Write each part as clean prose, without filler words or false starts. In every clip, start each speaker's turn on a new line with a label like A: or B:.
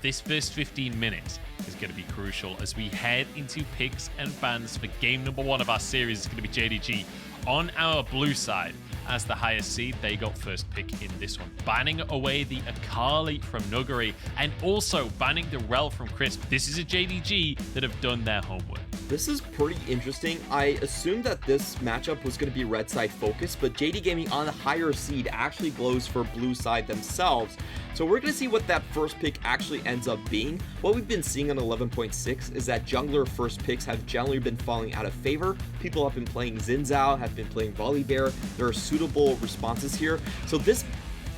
A: this first 15 minutes is going to be crucial as we head into picks and bans for game number 1 of our series. It's going to be JDG on our blue side. As the highest seed, they got first pick in this one, banning away the Akali from Nuguri and also banning the Rel from Crisp. This is a JDG that have done their homework.
B: This is pretty interesting. I assumed that this matchup was going to be red side focused, but JD Gaming on the higher seed actually goes for blue side themselves. So we're going to see what that first pick actually ends up being. What we've been seeing on 11.6 is that jungler first picks have generally been falling out of favor. People have been playing Xin Zhao, have been playing Volibear. There are suitable responses here. So this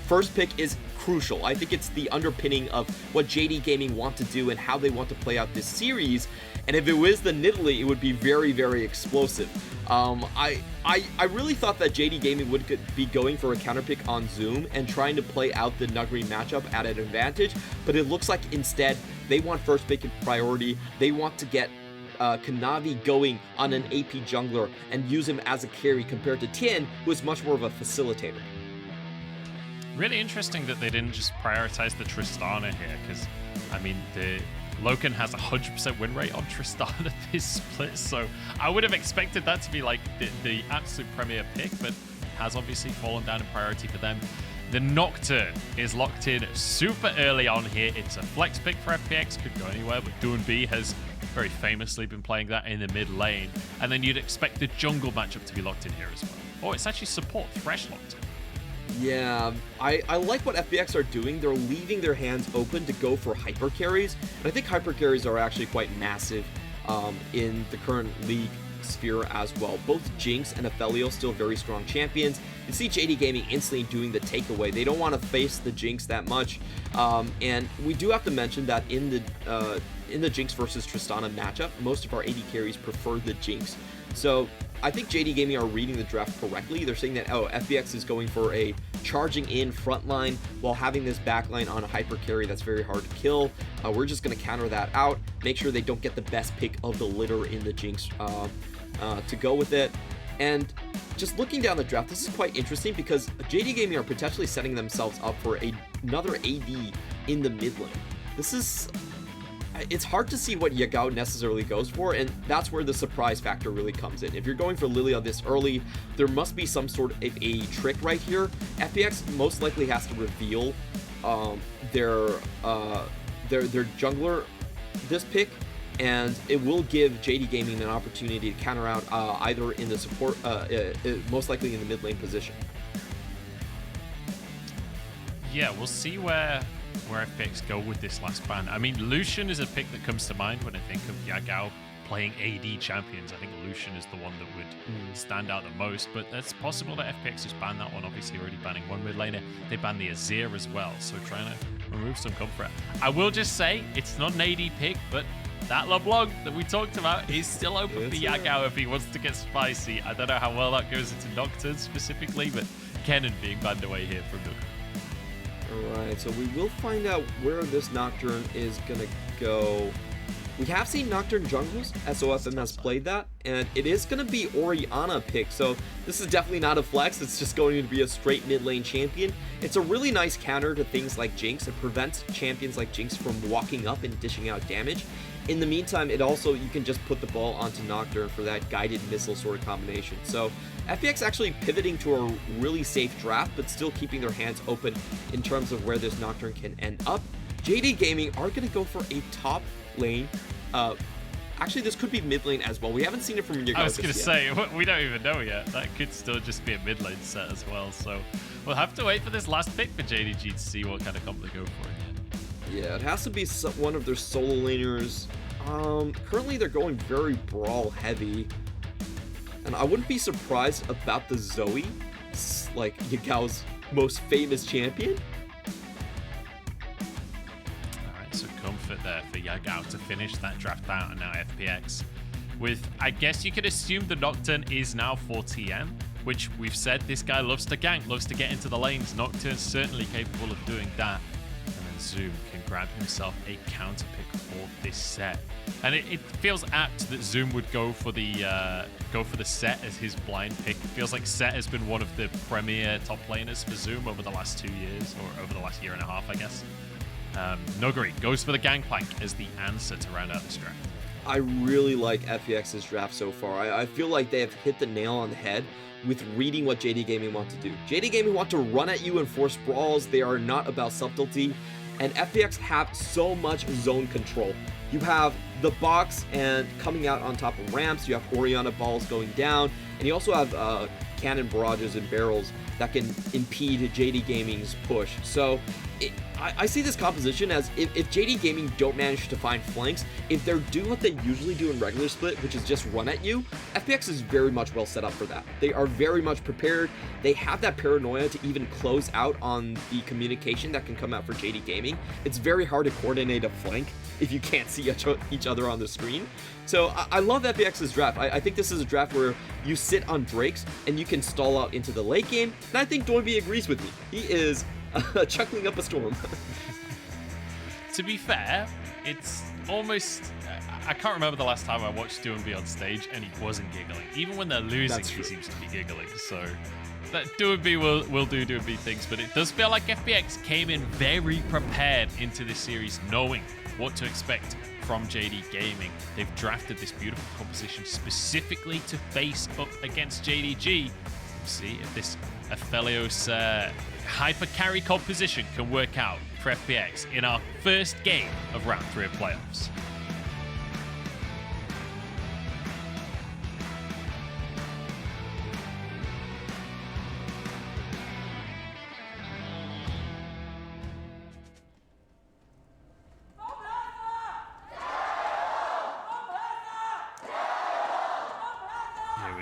B: first pick is crucial. I think it's the underpinning of what JD Gaming want to do and how they want to play out this series. And if it was the Nidalee, it would be very, very explosive. I really thought that JD Gaming would be going for a counter pick on Zoom and trying to play out the Nuguri matchup at an advantage, but it looks like instead they want first pick in priority. They want to get Kanavi going on an AP jungler and use him as a carry compared to Tien, who is much more of a facilitator.
A: Really interesting that they didn't just prioritize the Tristana here, because, I mean, the Loken has a 100% win rate on Tristana this split, so I would have expected that to be like the absolute premier pick, but has obviously fallen down in priority for them. The Nocturne is locked in super early on here. It's a flex pick for FPX, could go anywhere, but Doan B has very famously been playing that in the mid lane, and then you'd expect the jungle matchup to be locked in here as well. Oh, it's actually support Thresh locked in.
B: Yeah, I like what FPX are doing. They're leaving their hands open to go for hyper carries. And I think hyper carries are actually quite massive in the current league sphere as well. Both Jinx and Aphelios still very strong champions. You see JD Gaming instantly doing the takeaway. They don't want to face the Jinx that much. And we do have to mention that in the Jinx versus Tristana matchup, most of our AD carries prefer the Jinx. So I think JD Gaming are reading the draft correctly. They're saying that, oh, FPX is going for a charging in front line while having this back line on a hyper carry that's very hard to kill. We're just going to counter that out, make sure they don't get the best pick of the litter in the Jinx to go with it. And just looking down the draft, this is quite interesting because JD Gaming are potentially setting themselves up for another AD in the mid lane. It's hard to see what Yagao necessarily goes for, and that's where the surprise factor really comes in. If you're going for Lilia this early, there must be some sort of a trick right here. FPX most likely has to reveal their jungler this pick, and it will give JD Gaming an opportunity to counter out either in the support, most likely in the mid lane position. Yeah,
A: we'll see where FPX go with this last ban. I mean, Lucian is a pick that comes to mind when I think of Yagao playing AD champions. I think Lucian is the one that would stand out the most, but it's possible that FPX just banned that one. Obviously already banning one mid laner. They banned the Azir as well, so trying to remove some comfort. I will just say, it's not an AD pick, but that LeBlanc that we talked about is still open for Yagao if he wants to get spicy. I don't know how well that goes into Nocturne specifically, but Kennen being banned away here from the...
B: Alright, so we will find out where this Nocturne is going to go. We have seen Nocturne jungles, SOFM has played that, and it is going to be Orianna pick, so this is definitely not a flex, it's just going to be a straight mid lane champion. It's a really nice counter to things like Jinx. It prevents champions like Jinx from walking up and dishing out damage. In the meantime, it also, you can just put the ball onto Nocturne for that guided missile sort of combination. So FPX actually pivoting to a really safe draft, but still keeping their hands open in terms of where this Nocturne can end up. JD Gaming are going to go for a top lane. Actually, this could be mid lane as well. We haven't seen it from Yagao.
A: I was going to say, we don't even know yet. That could still just be a mid lane set as well. So we'll have to wait for this last pick for JDG to see what kind of comp they go for.
B: Yeah, it has to be one of their solo laners. Currently they're going very brawl heavy, and I wouldn't be surprised about the Zoe, like Yagao's most famous champion.
A: Alright, so comfort there for Yagao to finish that draft out, and now FPX with, I guess you could assume the Nocturne is now for TM, which we've said this guy loves to gank, loves to get into the lanes. Nocturne's certainly capable of doing that. And then Zoom can grab himself a counter pick for this set. And it feels apt that Zoom would go for the set as his blind pick. It feels like Set has been one of the premier top laners for Zoom over the last 2 years, or over the last year and a half, I guess. Nuguri goes for the Gangplank as the answer to round out this draft.
B: I really like FPX's draft so far. I feel like they have hit the nail on the head with reading what JD-Gaming want to do. JD-Gaming want to run at you and force brawls. They are not about subtlety. And FPX have so much zone control. You have the box and coming out on top of ramps. You have Oriana balls going down. And you also have cannon barrages and barrels that can impede JD-Gaming's push. So I see this composition as if JD-Gaming don't manage to find flanks, if they're doing what they usually do in regular split, which is just run at you, FPX is very much well set up for that. They are very much prepared. They have that paranoia to even close out on the communication that can come out for JD-Gaming. It's very hard to coordinate a flank if you can't see each other on the screen. So I love FPX's draft. I think this is a draft where you sit on Drakes and you can stall out into the late game. And I think Doinby agrees with me. He is chuckling up a storm.
A: To be fair, it's almost... I can't remember the last time I watched Doinby on stage and he wasn't giggling. Even when they're losing, he seems to be giggling. So that Doinby will do Doinby things, but it does feel like FPX came in very prepared into this series, knowing what to expect from JD-Gaming. They've drafted this beautiful composition specifically to face up against JDG. We'll see if this Aphelios hyper carry composition can work out for FPX in our first game of Round 3 of playoffs.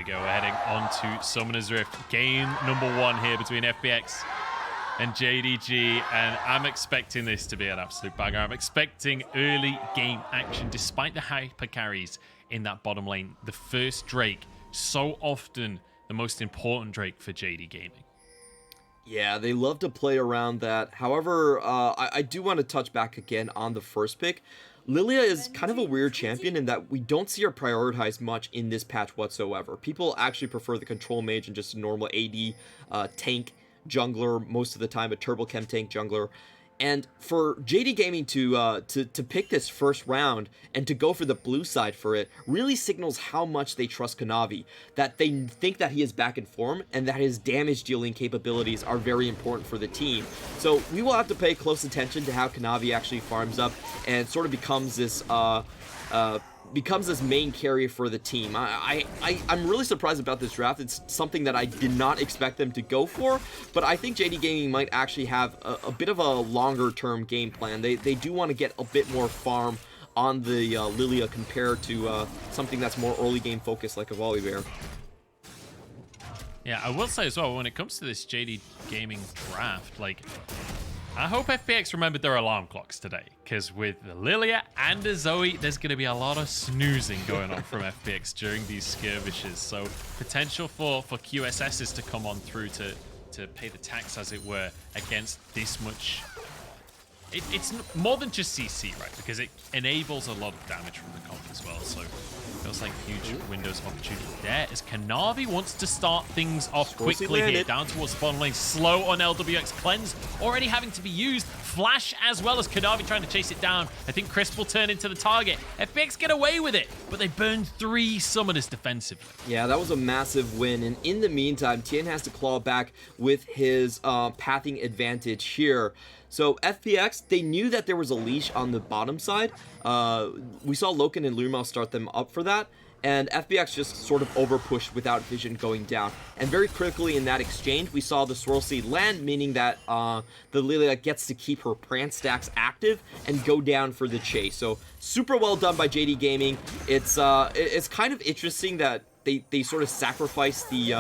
A: We're heading on to Summoner's Rift. Game number 1 here between FPX and JDG, and I'm expecting this to be an absolute banger. I'm expecting early game action despite the hyper carries in that bottom lane. The first Drake, so often the most important Drake for JD-Gaming.
B: Yeah, they love to play around that. However, I do want to touch back again on the first pick. Lilia is kind of a weird champion in that we don't see her prioritized much in this patch whatsoever. People actually prefer the control mage and just a normal AD tank jungler most of the time, a turbo chem tank jungler. And for JD-Gaming to pick this first round and to go for the blue side for it really signals how much they trust Kanavi, that they think that he is back in form and that his damage dealing capabilities are very important for the team. So we will have to pay close attention to how Kanavi actually farms up and sort of becomes this main carry for the team. I'm really surprised about this draft. It's something that I did not expect them to go for, but I think JD-Gaming might actually have a bit of a longer term game plan. They do want to get a bit more farm on the Lilia compared to something that's more early game focused like a Volibear.
A: Yeah, I will say as well, when it comes to this JD-Gaming draft, like, I hope FPX remembered their alarm clocks today, because with the Lilia and the Zoe, there's going to be a lot of snoozing going on from FPX during these skirmishes. So potential for QSSs to come on through to pay the tax, as it were, against this much. It's more than just CC, right? Because it enables a lot of damage from the comp as well. So feels like huge windows of opportunity there as Kanavi wants to start things off quickly here. Down towards the bottom lane. Slow on LWX. Cleanse already having to be used. Flash as well as Kanavi trying to chase it down. I think Crisp will turn into the target. FPX get away with it, but they burned 3 summoners defensively.
B: Yeah, that was a massive win. And in the meantime, Tien has to claw back with his pathing advantage here. So FPX, they knew that there was a leash on the bottom side. We saw Loken and Lurmao start them up for that. And FPX just sort of over-pushed without vision going down. And very critically in that exchange, we saw the Swirl Seed land, meaning that the Lilia gets to keep her Prance stacks active and go down for the chase. So super well done by JD-Gaming. It's kind of interesting that they sort of sacrificed the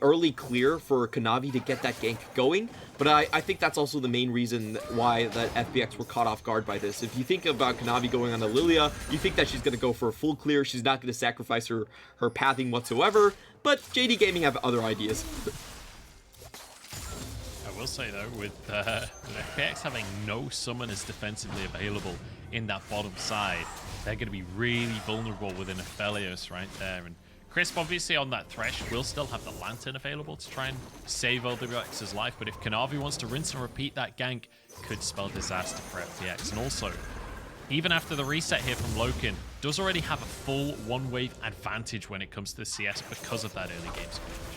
B: early clear for Kanavi to get that gank going, but I think that's also the main reason why that FPX were caught off guard by this. If you think about Kanavi going on the Lilia, you think that she's going to go for a full clear, she's not going to sacrifice her pathing whatsoever, but JD-Gaming have other ideas.
A: I will say though, with FPX having no summoners defensively available in that bottom side, they're going to be really vulnerable within Aphelios right there. And Crisp, obviously, on that Thresh, will still have the Lantern available to try and save LWX's life, but if Kanavi wants to rinse and repeat that gank, could spell disaster for FPX. And also, even after the reset here from Loken, does already have a full one-wave advantage when it comes to the CS because of that early game skirmish.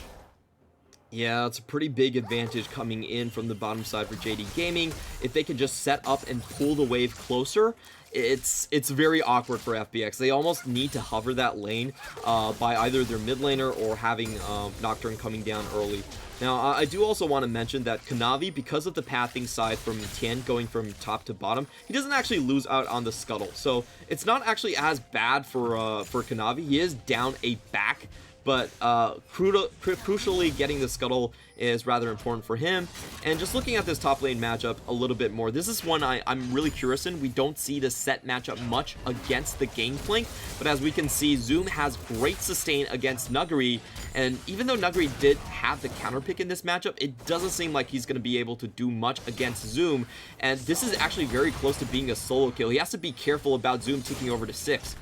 B: Yeah, it's a pretty big advantage coming in from the bottom side for JD Gaming. If they can just set up and pull the wave closer, it's very awkward for FPX. They almost need to hover that lane by either their mid laner or having Nocturne coming down early. Now, I do also want to mention that Kanavi, because of the pathing side from Tien going from top to bottom, he doesn't actually lose out on the scuttle. So it's not actually as bad for Kanavi. He is down a back, but crucially getting the scuttle is rather important for him. And just looking at this top lane matchup a little bit more, this is one I'm really curious in. We don't see this set matchup much against the Gangplank, but as we can see, Zoom has great sustain against Nuguri, and even though Nuguri did have the counter pick in this matchup, it doesn't seem like he's going to be able to do much against Zoom, and this is actually very close to being a solo kill. He has to be careful about Zoom taking over to 6.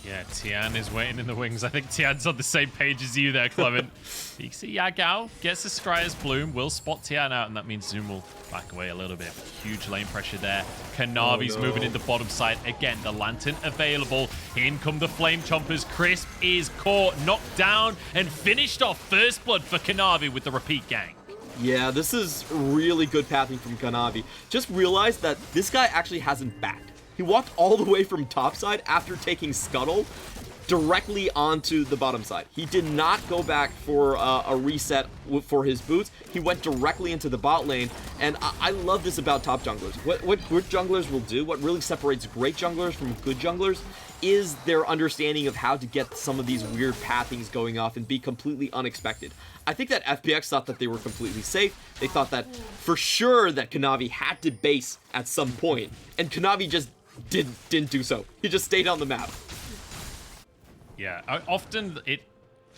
A: Yeah, Tian is waiting in the wings. I think Tian's on the same page as you there, Clement. You see Yagao gets the Scryer's Bloom, will spot Tian out, and that means Zoom will back away a little bit. Huge lane pressure there. Kanavi's moving in the bottom side. Again, the Lantern available. In come the Flame Chompers. Crisp is caught, knocked down, and finished off first blood for Kanavi with the repeat gang.
B: Yeah, this is really good pathing from Kanavi. Just realized that this guy actually hasn't backed. He walked all the way from top side after taking Scuttle directly onto the bottom side. He did not go back for a reset for his boots. He went directly into the bot lane, and I love this about top junglers. What good junglers will do, what really separates great junglers from good junglers, is their understanding of how to get some of these weird pathings going off and be completely unexpected. I think that FPX thought that they were completely safe. They thought that for sure that Kanavi had to base at some point, and Kanavi just didn't do so. He just stayed on the map.
A: Yeah, often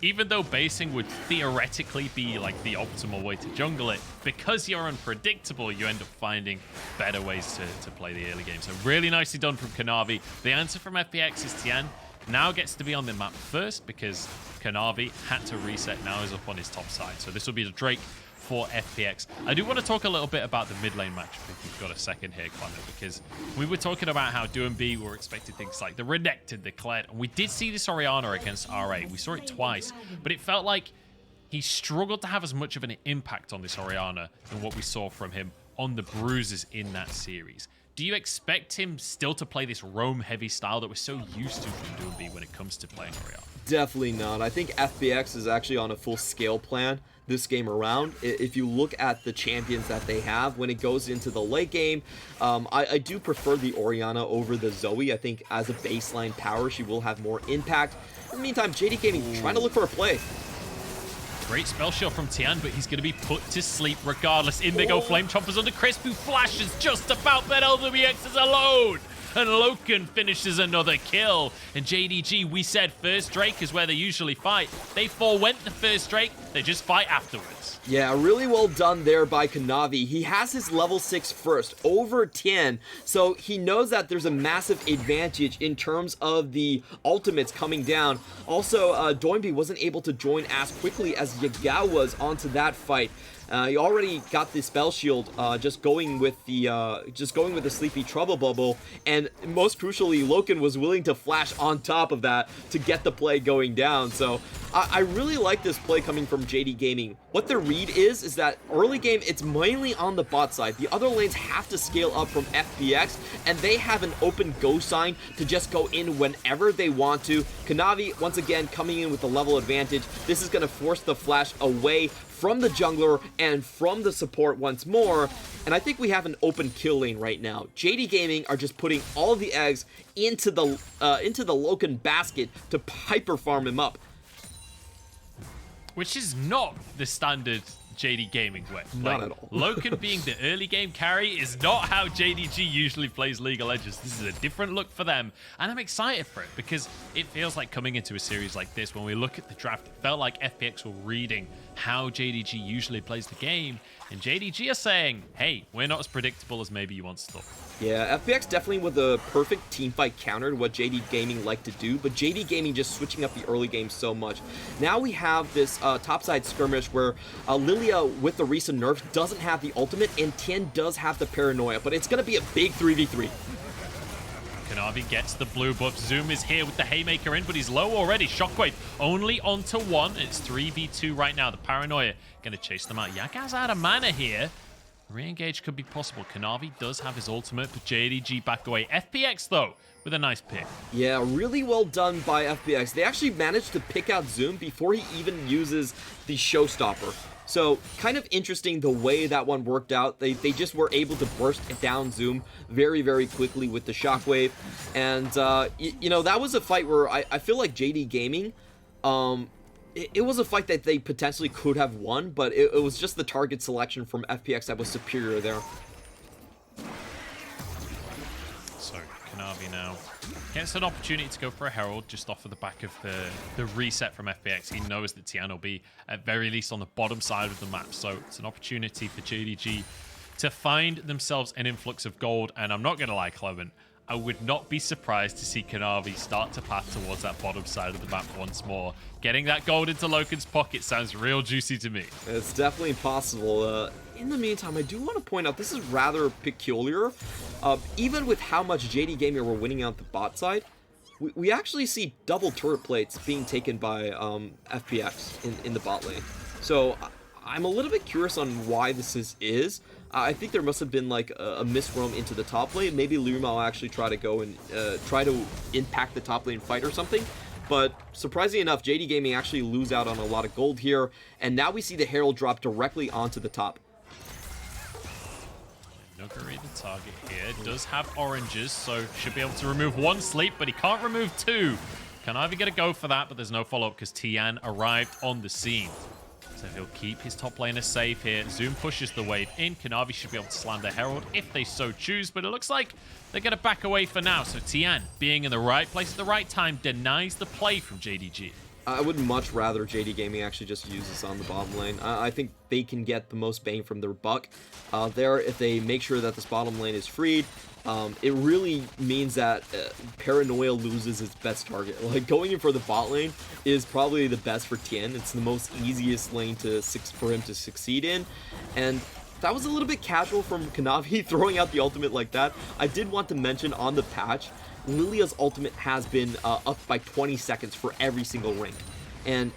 A: even though basing would theoretically be like the optimal way to jungle it, because you're unpredictable, you end up finding better ways to play the early game. So really nicely done from Kanavi. The answer from FPX is Tian now gets to be on the map first because Kanavi had to reset, now is up on his top side. So this will be the Drake for FPX. I do want to talk a little bit about the mid lane match if you've got a second here, Clement, because we were talking about how Do and B were expecting things like the Renekton, the Kled, and we did see this Orianna against RA. We saw it twice, but it felt like he struggled to have as much of an impact on this Orianna than what we saw from him on the bruises in that series. Do you expect him still to play this roam-heavy style that we're so used to from Do and B when it comes to playing Orianna? Definitely
B: not. I think FPX is actually on a full-scale plan this game around. If you look at the champions that they have when it goes into the late game, I do prefer the Orianna over the Zoe. I think as a baseline power, she will have more impact. In the meantime, JD Gaming trying to look for a play.
A: Great spell shield from Tian, but he's going to be put to sleep regardless. In they go Flame Chompers on the Crisp, who flashes just about, but LWX is alone. And Loken finishes another kill. And JDG, we said first Drake is where they usually fight. They forewent the first Drake, they just fight afterwards.
B: Yeah, really well done there by Kanavi. He has his level 6 first over 10, so he knows that there's a massive advantage in terms of the ultimates coming down. Also, Doinby wasn't able to join as quickly as Yagao was onto that fight. He already got the spell shield, just going with the sleepy trouble bubble, and most crucially, Loken was willing to flash on top of that to get the play going down. So I really like this play coming from JD Gaming. What the read is that early game it's mainly on the bot side. The other lanes have to scale up from FPX, and they have an open go sign to just go in whenever they want to. Kanavi once again coming in with the level advantage. This is going to force the flash away from the jungler and from the support once more, and I think we have an open kill lane right now. JD Gaming are just putting all of the eggs into the Loken basket to hyper farm him up,
A: which is not the standard JD Gaming way.
B: Not at all.
A: Loken being the early game carry is not how JDG usually plays League of Legends. This is a different look for them, and I'm excited for it because it feels like coming into a series like this, when we look at the draft, it felt like FPX were reading how JDG usually plays the game. And JDG are saying, hey, we're not as predictable as maybe you once thought.
B: Yeah, FPX definitely with a perfect teamfight countered what JD Gaming like to do, but JD Gaming just switching up the early game so much. Now we have this topside skirmish where Lilia, with the recent nerfs, doesn't have the ultimate, and Tien does have the paranoia, but it's going to be a big 3v3.
A: Kanavi gets the blue buff. Zoom is here with the haymaker in, but he's low already. Shockwave only onto 1. It's 3v2 right now. The paranoia going to chase them out. Yaga's out of mana here. Re-engage could be possible. Kanavi does have his ultimate, but JDG back away. FPX, though, with a nice pick.
B: Yeah, really well done by FPX. They actually managed to pick out Zoom before he even uses the showstopper. So, kind of interesting the way that one worked out. They just were able to burst down Zoom very, very quickly with the shockwave. And, you know, that was a fight where I feel like JD Gaming, it was a fight that they potentially could have won, but it was just the target selection from FPX that was superior there.
A: So, Kanavi now gets an opportunity to go for a Herald just off of the back of the reset from FPX. He knows that Tien will be at very least on the bottom side of the map, so it's an opportunity for JDG to find themselves an influx of gold. And I'm not going to lie, Clement, I would not be surprised to see Kanavi start to path towards that bottom side of the map once more. Getting that gold into Loken's pocket sounds real juicy to me.
B: It's definitely possible. In the meantime, I do want to point out this is rather peculiar. Even with how much JD Gaming were winning out the bot side, we actually see double turret plates being taken by FPX in the bot lane. So I'm a little bit curious on why this is. I think there must have been like a misroam into the top lane. Maybe Luma will actually try to go and try to impact the top lane fight or something. But surprisingly enough, JD Gaming actually lose out on a lot of gold here. And now we see the Herald drop directly onto the top.
A: Nuguri, the target here, does have oranges, so should be able to remove 1 sleep, but he can't remove 2. Kanavi get a go for that, but there's no follow-up because Tien arrived on the scene. So he'll keep his top laner safe here. Zoom pushes the wave in. Kanavi should be able to slam the Herald if they so choose, but it looks like they're going to back away for now. So Tien, being in the right place at the right time, denies the play from JDG.
B: I would much rather JD Gaming actually just use this on the bottom lane. I think they can get the most bang from their buck there if they make sure that this bottom lane is freed. It really means that Paranoia loses its best target. Like, going in for the bot lane is probably the best for Tien. It's the most easiest lane for him to succeed in. And that was a little bit casual from Kanavi throwing out the ultimate like that. I did want to mention on the patch, Lilia's ultimate has been up by 20 seconds for every single ring. And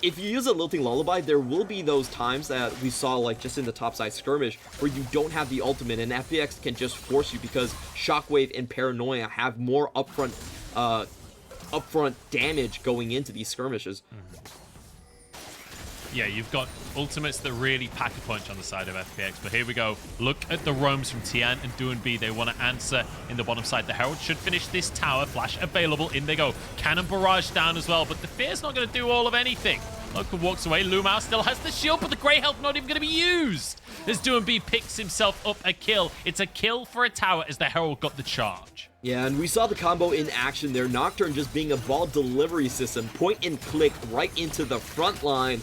B: if you use a Lilting Lullaby, there will be those times that we saw, like just in the topside skirmish, where you don't have the ultimate and FPX can just force you because Shockwave and Paranoia have more upfront damage going into these skirmishes.
A: Yeah, you've got ultimates that really pack a punch on the side of FPX, but here we go. Look at the roams from Tien and Duan. They want to answer in the bottom side. The Herald should finish this tower. Flash available. In they go. Cannon barrage down as well, but the Fear's not going to do all of anything. Loken walks away. Lumao still has the shield, but the Grey Health not even going to be used. As Duan picks himself up a kill. It's a kill for a tower as the Herald got the charge.
B: Yeah, and we saw the combo in action there. Nocturne just being a ball delivery system. Point and click right into the front line.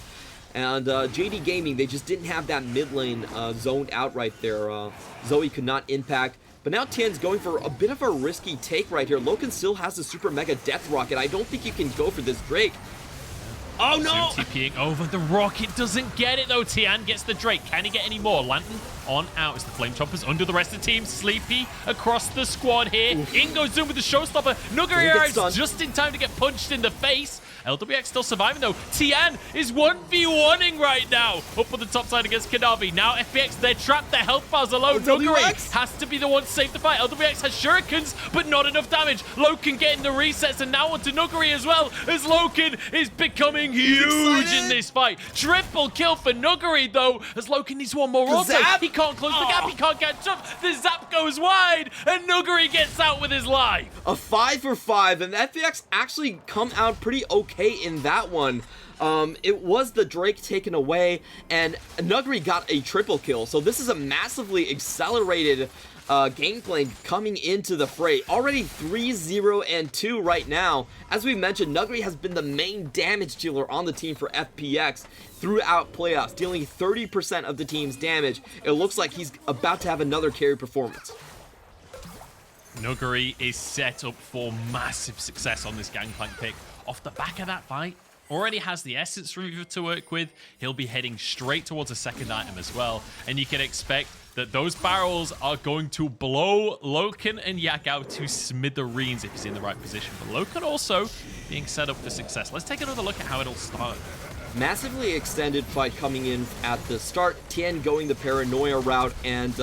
B: And JD Gaming, they just didn't have that mid lane zoned out right there. Zoe could not impact. But now Tien's going for a bit of a risky take right here. Loken still has the Super Mega Death Rocket. I don't think you can go for this Drake. Oh no!
A: Zoom TPing over the rocket, doesn't get it though. Tien gets the Drake. Can he get any more? Lantern on out as the Flame Choppers under the rest of the team. Sleepy across the squad here. Oof. In goes Zoom with the showstopper. Nuguri arrives just in time to get punched in the face. LWX still surviving though. Tien is 1v1ing right now. Up on the top side against Kanavi. Now FPX, they're trapped. Their health bars are low. Nuguri has to be the one to save the fight. LWX has shurikens, but not enough damage. Loken getting the resets and now onto Nuguri as well, as Loken is becoming huge in this fight. Triple kill for Nuguri though, as Loken needs one more auto. He can't close the gap, he can't catch up. The zap goes wide and Nuguri gets out with his life.
B: A 5 for 5, and FPX actually come out pretty okay in that one. It was the Drake taken away, and Nuguri got a triple kill. So this is a massively accelerated game plan coming into the fray. Already 3-0-2 right now. As we mentioned, Nuguri has been the main damage dealer on the team for FPX throughout playoffs, dealing 30% of the team's damage. It looks like he's about to have another carry performance.
A: Nuguri is set up for massive success on this Gangplank pick. Off the back of that fight, already has the Essence Remover to work with. He'll be heading straight towards a second item as well. And you can expect that those barrels are going to blow Loken and Yagao to smithereens if he's in the right position. But Loken also being set up for success. Let's take another look at how it'll start.
B: Massively extended fight coming in at the start. Tien going the paranoia route and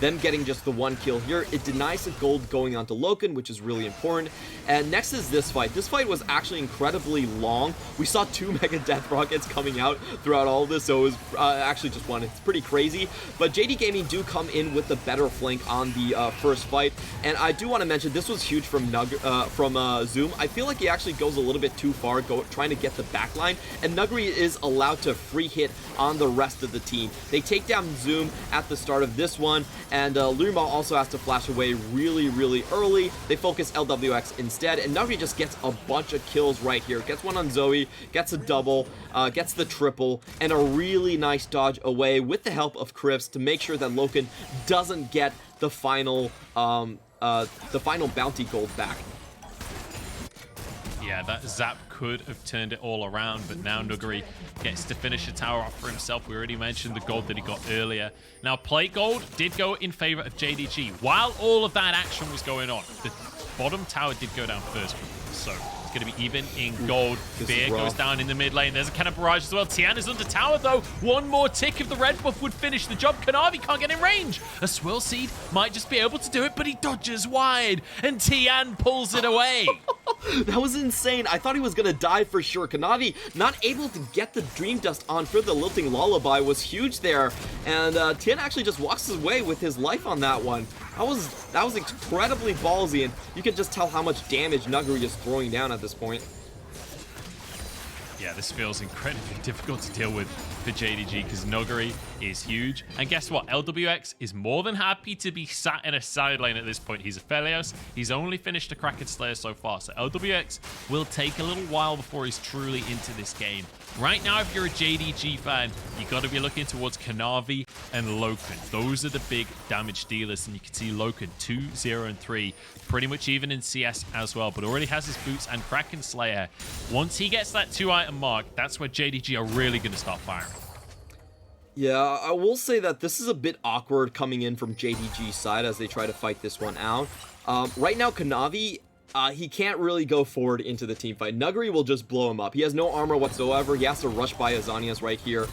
B: them getting just the one kill here. It denies the gold going onto Loken, which is really important. And next is this fight. This fight was actually incredibly long. We saw 2 Mega Death Rockets coming out throughout all of this, so it was actually just one. It's pretty crazy. But JD Gaming do come in with the better flank on the first fight. And I do want to mention, this was huge from Zoom. I feel like he actually goes a little bit too far trying to get the backline. And Nuguri is allowed to free hit on the rest of the team. They take down Zoom at the start of this one, and Lurima also has to flash away really early. They focus LWX instead, and Nuguri just gets a bunch of kills right here. Gets one on Zoe, gets a double, gets the triple, and a really nice dodge away with the help of Krips to make sure that Loken doesn't get the final bounty gold back.
A: Yeah, that zap could have turned it all around, but now Nuguri gets to finish the tower off for himself. We already mentioned the gold that he got earlier. Now, plate gold did go in favor of JDG. While all of that action was going on, the bottom tower did go down first, so it's going to be even in gold. Fear goes down in the mid lane. There's a cannon barrage as well. Tian is under tower, though. One more tick of the red buff would finish the job. Kanavi can't get in range. A Swirl Seed might just be able to do it, but he dodges wide, and Tian pulls it away.
B: That was insane. I thought he was gonna die for sure. Kanavi not able to get the Dream Dust on for the Lilting Lullaby was huge there, and Tien actually just walks away with his life on that one. That was incredibly ballsy, and you can just tell how much damage Nuguri is throwing down at this point.
A: Yeah, this feels incredibly difficult to deal with for JDG because Nuguri is huge. And guess what? LWX is more than happy to be sat in a side lane at this point. He's a Felios. He's only finished a Kraken Slayer so far. So LWX will take a little while before he's truly into this game. Right now, if you're a JDG fan, you got to be looking towards Kanavi and Loken. Those are the big damage dealers. And you can see Loken 2-0-3. Pretty much even in CS as well, but already has his boots and Kraken Slayer. Once he gets that 2-item mark, that's where JDG are really going to start firing.
B: Yeah, I will say that this is a bit awkward coming in from JDG's side as they try to fight this one out. Right now, Kanavi, he can't really go forward into the team fight. Nuguri will just blow him up. He has no armor whatsoever. He has to rush by Azanias right here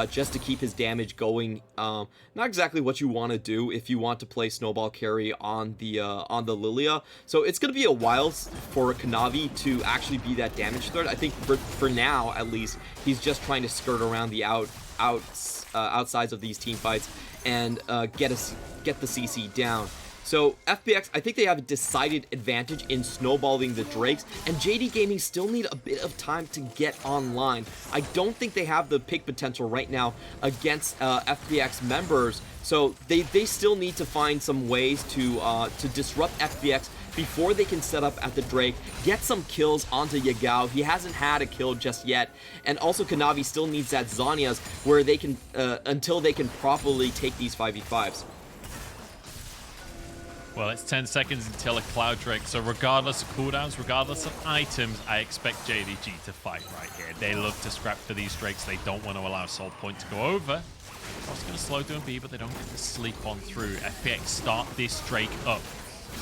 B: just to keep his damage going. Not exactly what you want to do if you want to play snowball carry on the Lilia. So it's going to be a while for Kanavi to actually be that damage threat. I think for now, at least, he's just trying to skirt around the outsides of these team fights and get the CC down. So FPX, I think they have a decided advantage in snowballing the Drakes, and JD Gaming still need a bit of time to get online. I don't think they have the pick potential right now against FPX members, so they still need to find some ways to disrupt FPX before they can set up at the Drake, get some kills onto Yagao. He hasn't had a kill just yet, and also Kanavi still needs that Zhonya's where they can until they can properly take these 5v5s.
A: Well, it's 10 seconds until a Cloud Drake, so regardless of cooldowns, regardless of items, I expect JDG to fight right here. They love to scrap for these Drakes. They don't want to allow Soul Point to go over. I was going to slow down B, but they don't get to sleep on through. FPX start this Drake up.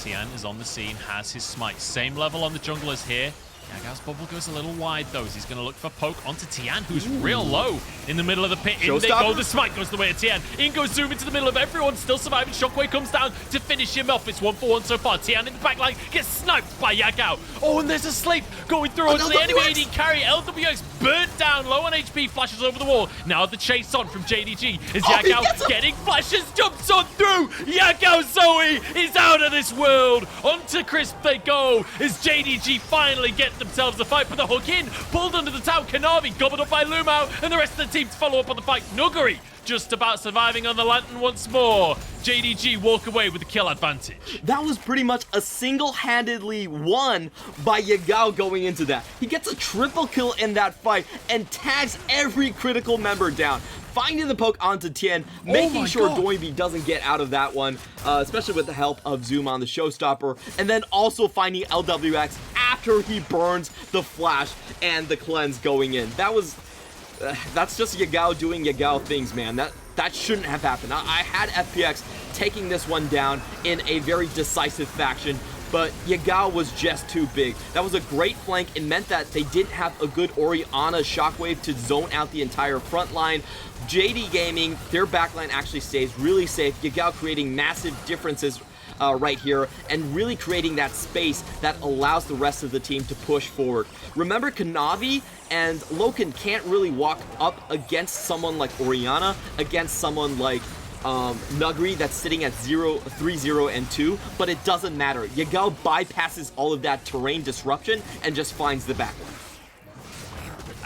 A: Tian is on the scene, has his smite. Same level on the junglers here. Yagao's bubble goes a little wide though, as he's going to look for poke onto Tian, who's real low in the middle of the pit. In they go, the smite goes the way of Tian. In goes Zoom into the middle of everyone, still surviving. Shockwave comes down to finish him off. It's 1-for-1 so far. Tian in the back line gets sniped by Yagao. Oh, and there's a sleep going through onto the enemy AD carry. LWX burnt down, low on HP, flashes over the wall. Now the chase on from JDG is Yagao getting flashes, jumps on through. Yagao Zoe is out of this world. Onto Crisp they go as JDG finally get themselves the fight for the hook in, pulled under the tower. Kanavi gobbled up by Lumao, and the rest of the team to follow up on the fight. Nuguri just about surviving on the lantern once more. JDG walk away with the kill advantage.
B: That was pretty much a single-handedly won by Yagao going into that. He gets a triple kill in that fight and tags every critical member down, finding the poke onto Tien, making sure Doibi doesn't get out of that one, especially with the help of Zoom on the showstopper, and then also finding LWX after he burns the flash and the cleanse going in. That's just Yagao doing Yagao things, man. That shouldn't have happened. I had FPX taking this one down in a very decisive fashion, but Yagao was just too big. That was a great flank. It meant that they didn't have a good Orianna shockwave to zone out the entire front line. JD Gaming, their backline actually stays really safe. Yagao creating massive differences right here and really creating that space that allows the rest of the team to push forward. Remember, Kanavi and Loken can't really walk up against someone like Orianna, against someone like Nuguri that's sitting at 0, 3, 0, and 2, but it doesn't matter. Yagao bypasses all of that terrain disruption and just finds the backline.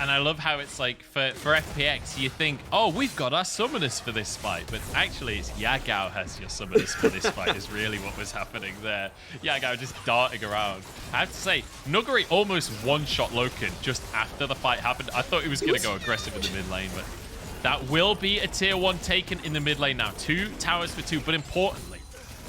A: And I love how it's like, for FPX, you think, oh, we've got our summoners for this fight. But actually, it's Yagao has your summoners for this fight is really what was happening there. Yagao just darting around. I have to say, Nuguri almost one-shot Loken just after the fight happened. I thought he was going to go aggressive in the mid lane, but that will be a tier 1 taken in the mid lane now. 2 towers for 2, but importantly,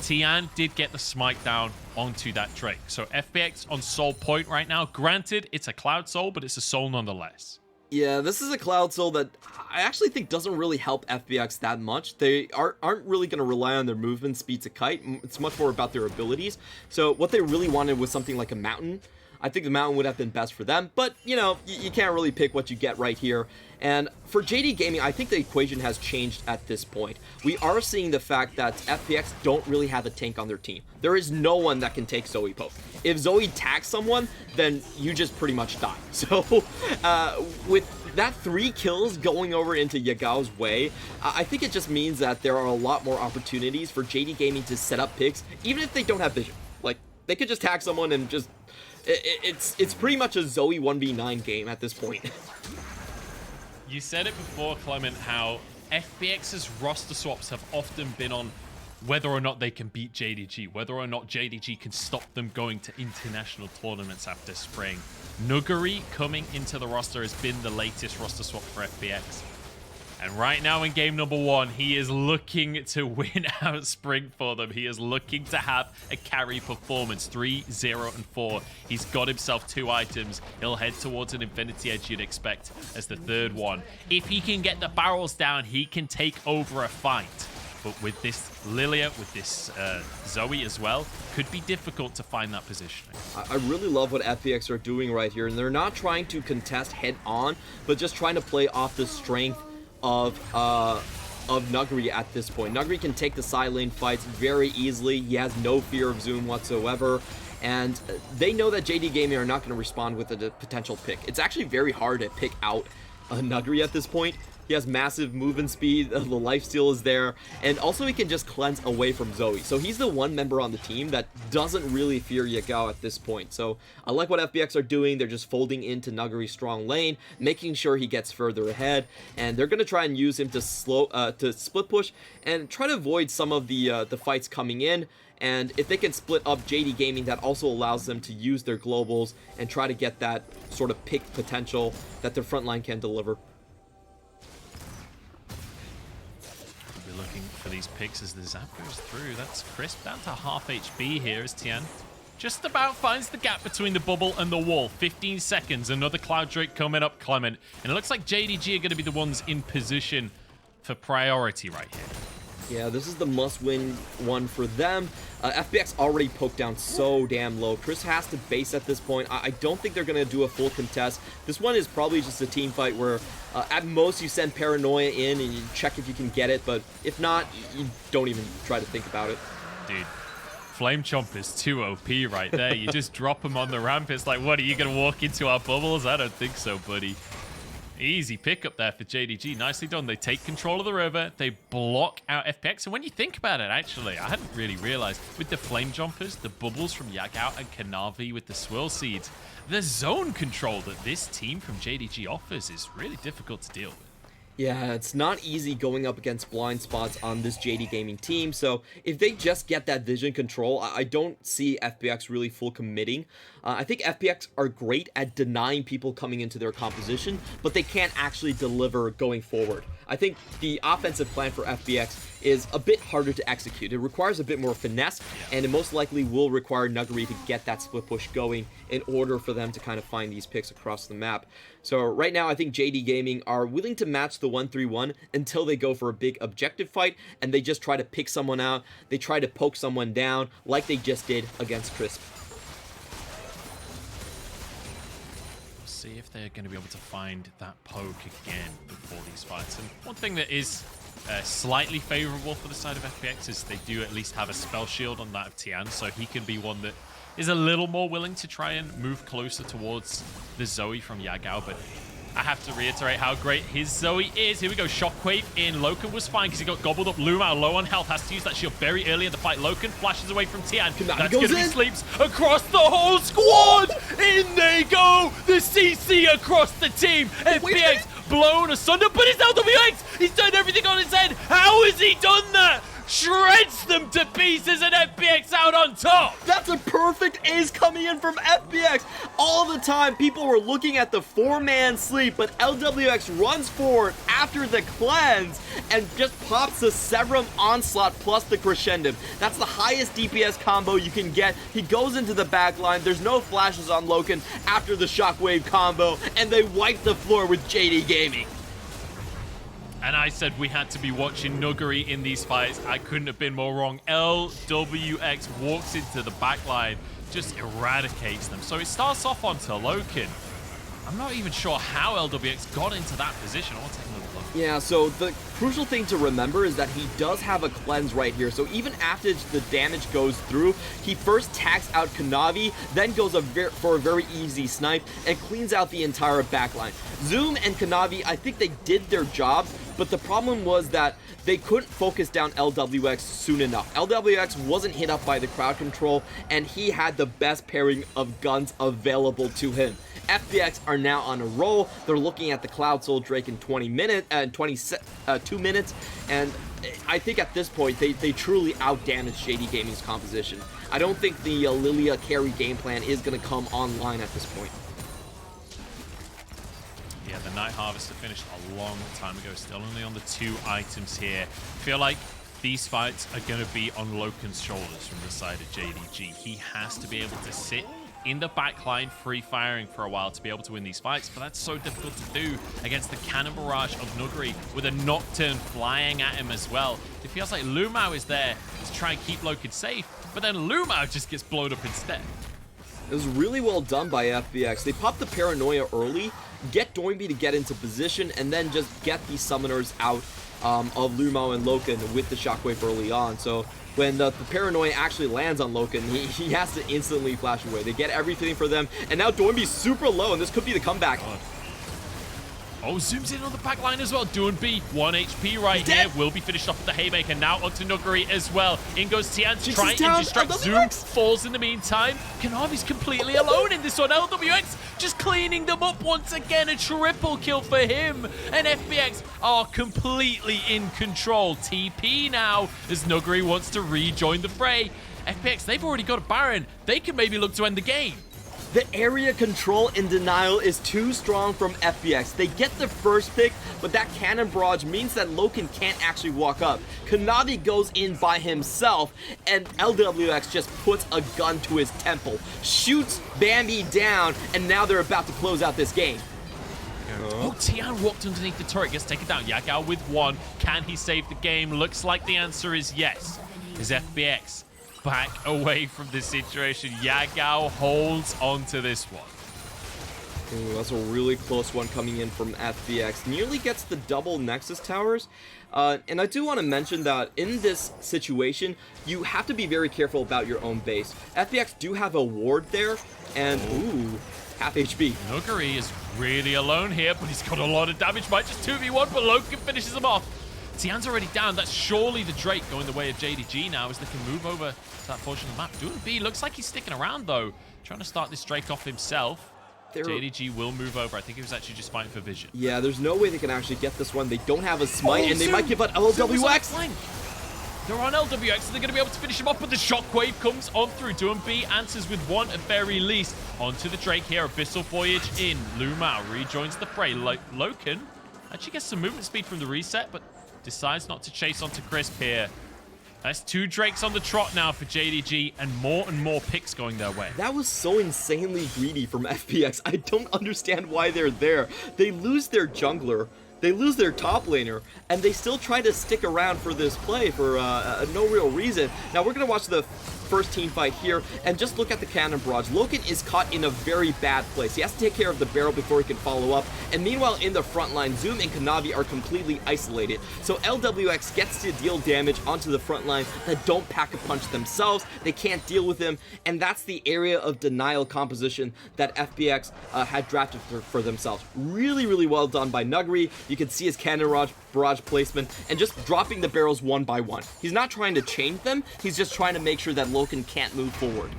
A: Tian did get the smite down onto that Drake. So FPX on soul point right now. Granted, it's a Cloud Soul, but it's a soul nonetheless.
B: Yeah, this is a Cloud Soul that I actually think doesn't really help FPX that much. They aren't really going to rely on their movement speed to kite. It's much more about their abilities. So what they really wanted was something like a Mountain. I think the Mountain would have been best for them, but, you know, you can't really pick what you get right here. And for JD Gaming, I think the equation has changed at this point. We are seeing the fact that FPX don't really have a tank on their team. There is no one that can take Zoe poke. If Zoe tags someone, then you just pretty much die. So, with that 3 kills going over into Yagao's way, I think it just means that there are a lot more opportunities for JD Gaming to set up picks, even if they don't have vision. Like, they could just tag someone and just... It's pretty much a Zoe 1v9 game at this point.
A: You said it before, Clement, how FPX's roster swaps have often been on whether or not they can beat JDG, whether or not JDG can stop them going to international tournaments after spring. Nuguri coming into the roster has been the latest roster swap for FPX. And right now in game number 1, he is looking to win out spring for them. He is looking to have a carry performance, 3, 0, and 4. He's got himself 2 items. He'll head towards an Infinity Edge you'd expect as the 3rd one. If he can get the barrels down, he can take over a fight. But with this Lilia, with this Zoe as well, could be difficult to find that positioning.
B: I really love what FPX are doing right here. And they're not trying to contest head on, but just trying to play off the strength of Nuguri at this point. Nuguri can take the side lane fights very easily. He has no fear of Zoom whatsoever. And they know that JD Gaming are not going to respond with a potential pick. It's actually very hard to pick out Nuguri at this point. He has massive movement speed, the lifesteal is there, and also he can just cleanse away from Zoe. So he's the one member on the team that doesn't really fear Yagao at this point. So I like what FPX are doing. They're just folding into Nuguri's strong lane, making sure he gets further ahead, and they're going to try and use him to split push and try to avoid some of the fights coming in. And if they can split up JD Gaming, that also allows them to use their globals and try to get that sort of pick potential that their front line can deliver.
A: Looking for these picks as the zap goes through. That's Crisp down to half HP here as Tian just about finds the gap between the bubble and the wall. 15 seconds, another Cloud Drake coming up, Clement. And it looks like JDG are going to be the ones in position for priority right here.
B: Yeah, this is the must-win one for them. FPX already poked down so damn low. Chris has to base at this point. I don't think they're going to do a full contest. This one is probably just a team fight where at most you send Paranoia in and you check if you can get it, but if not, you don't even try to think about it.
A: Dude, Flame Chomp is too OP right there. You just drop him on the ramp. It's like, what, are you going to walk into our bubbles? I don't think so, buddy. Easy pickup there for JDG. Nicely done. They take control of the river. They block out FPX. And when you think about it, actually, I hadn't really realized with the Flame Jumpers, the bubbles from Yagao and Kanavi with the Swirl Seeds, the zone control that this team from JDG offers is really difficult to deal with.
B: Yeah, it's not easy going up against blind spots on this JD Gaming team, so if they just get that vision control, I don't see FPX really full committing. I think FPX are great at denying people coming into their composition, but they can't actually deliver going forward. I think the offensive plan for FPX is a bit harder to execute. It requires a bit more finesse, and it most likely will require Nuguri to get that split push going in order for them to kind of find these picks across the map. So right now, I think JD Gaming are willing to match the 1-3-1 until they go for a big objective fight, and they just try to pick someone out. They try to poke someone down like they just did against Crisp.
A: See if they're going to be able to find that poke again before these fights. And one thing that is slightly favorable for the side of FPX is they do at least have a spell shield on that of Tian, so he can be one that is a little more willing to try and move closer towards the Zoe from Yagao. But I have to reiterate how great his Zoe is. Here we go, Shockwave in. Loken was fine because he got gobbled up. Lumao low on health, has to use that shield very early in the fight. Loken flashes away from Tian. That's going to be sleeps across the whole squad. In they go. The CC across the team. FPX blown asunder, but it's LWX. He's done everything on his head. How has he done that? Shreds them to pieces and FPX out on top.
B: That's a perfect ace coming in from FPX. All the time, people were looking at the 4-man sleep, but LWX runs forward after the cleanse and just pops the Severum Onslaught plus the Crescendum. That's the highest DPS combo you can get. He goes into the back line. There's no flashes on Loken after the Shockwave combo, and they wipe the floor with JD Gaming.
A: And I said we had to be watching Nuguri in these fights. I couldn't have been more wrong. LWX walks into the backline, just eradicates them. So it starts off onto Loken. I'm not even sure how LWX got into that position. I want to take another look.
B: Yeah, so the crucial thing to remember is that he does have a cleanse right here. So even after the damage goes through, he first tags out Kanavi, then goes for a very easy snipe and cleans out the entire backline. Zoom and Kanavi, I think they did their job, but the problem was that they couldn't focus down LWX soon enough. LWX wasn't hit up by the crowd control, and he had the best pairing of guns available to him. FPX are now on a roll. They're looking at the Cloud Soul Drake in 2 minutes, and I think at this point they truly outdamaged JD Gaming's composition. I don't think the Lilia carry game plan is going to come online at this point.
A: Yeah, the Night Harvester finished a long time ago, still only on the 2 items here. Feel like these fights are going to be on Loken's shoulders from the side of JDG. He has to be able to sit in the backline free firing for a while to be able to win these fights, but that's so difficult to do against the cannon barrage of Nuguri with a Nocturne flying at him as well. It feels like Lumao is there to try and keep Loken safe, but then Lumao just gets blown up instead.
B: It was really well done by FPX. They popped the Paranoia early, get Doinby to get into position, and then just get these summoners out of Lumao and Loken with the Shockwave early on. So when the Paranoia actually lands on Loken, he has to instantly flash away. They get everything for them, and now Doinby's super low, and this could be the comeback.
A: Oh, zooms in on the back line as well. Doinby, 1 HP right here. Will be finished off with the Haymaker. Now onto Nuguri as well. In goes Tian to try and distract Zoom. Falls in the meantime. Kanavi's completely alone in this one. LWX just cleaning them up once again. A triple kill for him. And FPX are completely in control. TP now as Nuguri wants to rejoin the fray. FPX, they've already got a Baron. They can maybe look to end the game.
B: The area control in denial is too strong from FPX. They get the first pick, but that cannon barrage means that Loken can't actually walk up. Kanavi goes in by himself, and LWX just puts a gun to his temple, shoots Bambi down, and now they're about to close out this game.
A: Oh, Tian walked underneath the turret, gets taken down. Yagao with 1. Can he save the game? Looks like the answer is yes. Is FPX back away from this situation? Yagao holds on to this one.
B: Ooh, that's a really close one coming in from FPX. Nearly gets the double Nexus Towers. And I do want to mention that in this situation, you have to be very careful about your own base. FPX do have a ward there, and ooh, half HP.
A: Nuguri is really alone here, but he's got a lot of damage. Might just 2v1, but Loken finishes him off. Tian's already down. That's surely the Drake going the way of JDG now as they can move over to that portion of the map. Doinby looks like he's sticking around, though. Trying to start this Drake off himself. JDG will move over. I think he was actually just fighting for vision.
B: Yeah, there's no way they can actually get this one. They don't have a smite, and they
A: Zoom!
B: might give out LWX.
A: They're on LWX, so they're going to be able to finish him off, but the shockwave comes on through. Doomb answers with one at very least. Onto the Drake here. Abyssal Voyage in. Lumao rejoins the fray. Loken actually gets some movement speed from the reset, but decides not to chase onto Crisp here. That's 2 Drakes on the trot now for JDG, and more picks going their way.
B: That was so insanely greedy from FPX. I don't understand why they're there. They lose their jungler, they lose their top laner, and they still try to stick around for this play for no real reason. Now we're going to watch the first team fight here, and just look at the cannon barrage. Loken is caught in a very bad place. He has to take care of the barrel before he can follow up, and meanwhile in the front line, Zoom and Kanavi are completely isolated. So LWX gets to deal damage onto the front line that don't pack a punch themselves. They can't deal with him, and that's the area of denial composition that FPX had drafted for themselves. Really well done by Nuguri. You can see his cannon barrage placement and just dropping the barrels one by one. He's not trying to change them, he's just trying to make sure that Loken can't move forward.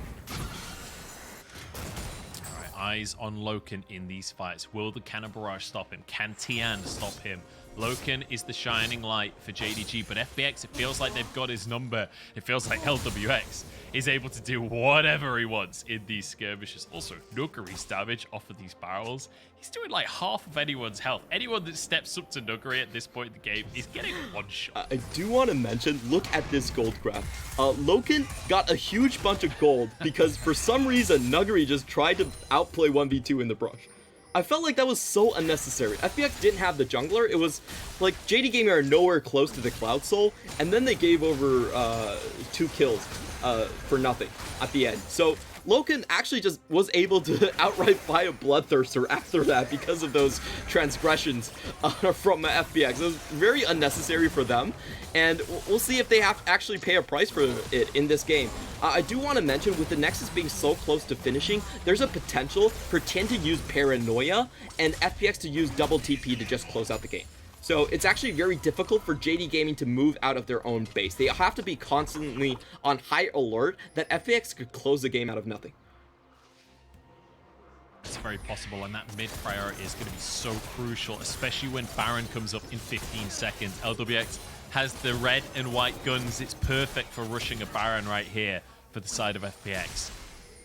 A: Alright, eyes on Loken in these fights. Will the cannon barrage stop him? Can Tian stop him? Loken is the shining light for JDG, but FPX, it feels like they've got his number. It feels like LWX is able to do whatever he wants in these skirmishes. Also, Nuguri's damage off of these barrels, he's doing like half of anyone's health. Anyone that steps up to Nuguri at this point in the game is getting one shot.
B: I do want to mention, look at this gold graph. Loken got a huge bunch of gold because for some reason, Nuguri just tried to outplay 1v2 in the brush. I felt like that was so unnecessary. FPX didn't have the jungler. It was like JD-Game1 are nowhere close to the Cloud Soul, and then they gave over 2 kills for nothing at the end. So Loken actually just was able to outright buy a Bloodthirster after that because of those transgressions from FPX. It was very unnecessary for them, and we'll see if they have to actually pay a price for it in this game. I do want to mention, with the Nexus being so close to finishing, there's a potential for Tien to use Paranoia and FPX to use double TP to just close out the game. So it's actually very difficult for JD Gaming to move out of their own base. They have to be constantly on high alert that FPX could close the game out of nothing.
A: It's very possible, and that mid priority is going to be so crucial, especially when Baron comes up in 15 seconds. LWX has the red and white guns. It's perfect for rushing a Baron right here for the side of FPX.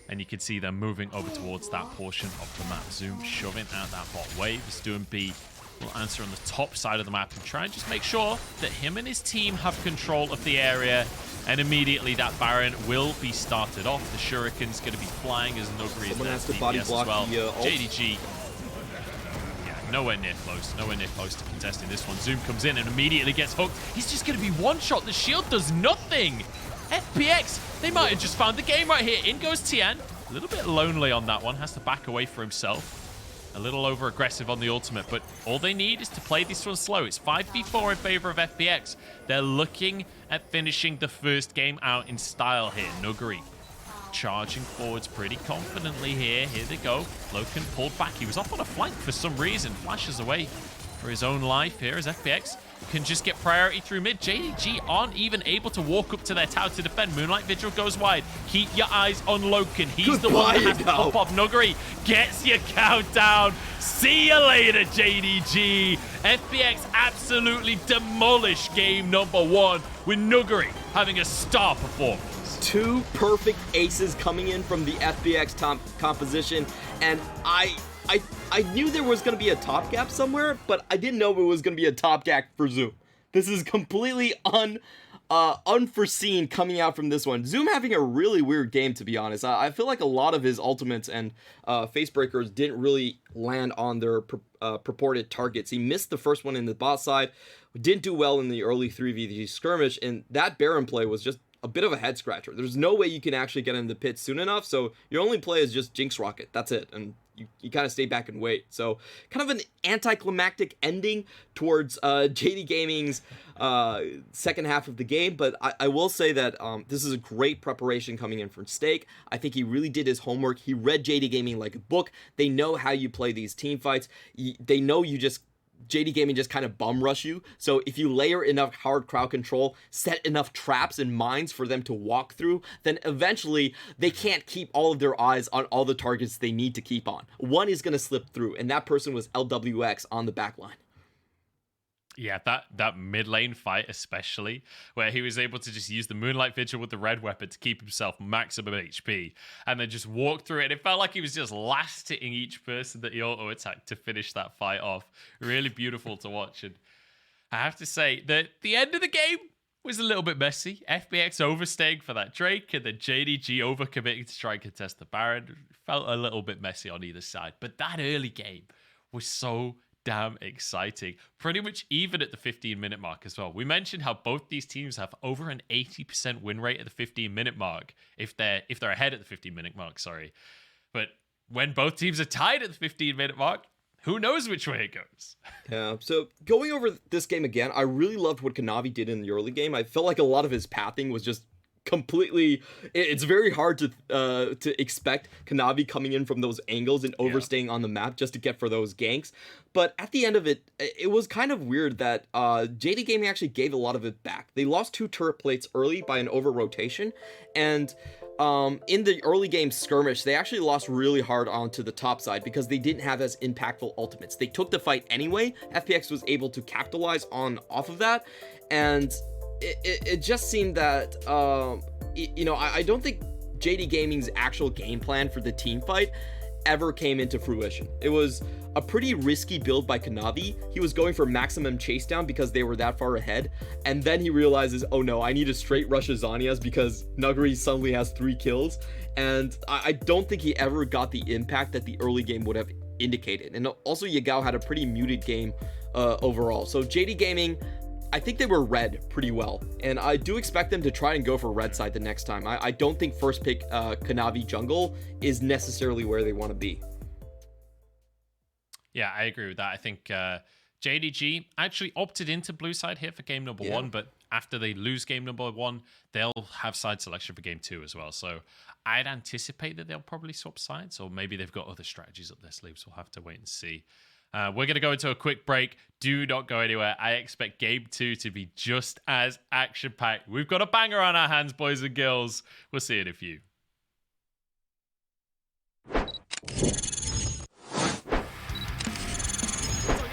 A: And you can see them moving over towards that portion of the map. Zoom shoving out that bot wave. Is doing B. Will answer on the top side of the map and try and just make sure that him and his team have control of the area. And immediately that Baron will be started off. The Shuriken's going to be flying as Nuguri is there.
B: Has to body block
A: as well.
B: the
A: JDG, yeah, nowhere near close to contesting this one. Zoom comes in and immediately gets hooked. He's just going to be one shot. The shield does nothing. FPX, they might have just found the game right here. In goes Tian. A little bit lonely on that one. Has to back away for himself. A little over aggressive on the ultimate, but all they need is to play this one slow. It's 5v4 in favor of FPX. They're looking at finishing the first game out in style here. Nuguri charging forwards pretty confidently here. Here they go. Loken pulled back. He was off on a flank for some reason. Flashes away for his own life here as FPX can just get priority through mid. JDG aren't even able to walk up to their tower to defend. Moonlight Vigil goes wide. Keep your eyes on Loken. He's the one that has to pop off. Nuguri gets your countdown. See you later, JDG. FPX absolutely demolish game number 1 with Nuguri having a star performance.
B: 2 perfect aces coming in from the FPX composition, and I knew there was going to be a top gap somewhere, but I didn't know it was going to be a top gap for Zoom. This is completely unforeseen coming out from this one. Zoom having a really weird game, to be honest. I feel like a lot of his ultimates and face breakers didn't really land on their purported targets. He missed the first one in the bot side, didn't do well in the early 3v3 skirmish, and that Baron play was just a bit of a head scratcher. There's no way you can actually get in the pit soon enough, so your only play is just Jinx Rocket. That's it, and you kind of stay back and wait. So kind of an anticlimactic ending towards JD Gaming's second half of the game, but I will say that this is a great preparation coming in from Stake. I think he really did his homework. He read JD Gaming like a book. They know how you play these team fights. They know you just JD Gaming just kind of bum rush you. So if you layer enough hard crowd control, set enough traps and mines for them to walk through, then eventually they can't keep all of their eyes on all the targets they need to keep on. One is going to slip through, and that person was LWX on the back line.
A: Yeah, that mid lane fight especially, where he was able to just use the Moonlight Vigil with the red weapon to keep himself maximum HP, and then just walk through it. And it felt like he was just last hitting each person that he auto attacked to finish that fight off. Really beautiful to watch. And I have to say that the end of the game was a little bit messy. FPX overstaying for that Drake, and then JDG overcommitting to try and contest the Baron. Felt a little bit messy on either side, but that early game was so damn exciting. Pretty much even at the 15-minute mark as well. We mentioned how both these teams have over an 80% win rate at the 15-minute mark if they're ahead at the 15-minute mark, sorry. But when both teams are tied at the 15-minute mark, who knows which way it goes?
B: Yeah, so going over this game again, I really loved what Kanavi did in the early game. I felt like a lot of his pathing was just completely, it's very hard to expect Kanavi coming in from those angles and overstaying on the map just to get for those ganks. But at the end of it, it was kind of weird that JD Gaming actually gave a lot of it back. They lost 2 turret plates early by an over rotation, and in the early game skirmish, they actually lost really hard onto the top side because they didn't have as impactful ultimates. They took the fight anyway. FPX was able to capitalize off of that, and it just seemed that, I don't think JD Gaming's actual game plan for the team fight ever came into fruition. It was a pretty risky build by Kanavi. He was going for maximum chase down because they were that far ahead, and then he realizes, oh no, I need to straight rush Azanias because Nuguri suddenly has 3 kills, and I don't think he ever got the impact that the early game would have indicated. And also Yagao had a pretty muted game overall. So JD Gaming, I think they were red pretty well, and I do expect them to try and go for red side the next time. I don't think first pick Kanavi jungle is necessarily where they want to be.
A: Yeah, I agree with that. I think JDG actually opted into blue side here for game number 1, but after they lose game number 1, they'll have side selection for game 2 as well. So I'd anticipate that they'll probably swap sides, or maybe they've got other strategies up their sleeves. We'll have to wait and see. We're going to go into a quick break. Do not go anywhere. I expect game 2 to be just as action-packed. We've got a banger on our hands, boys and girls. We'll see you in a few.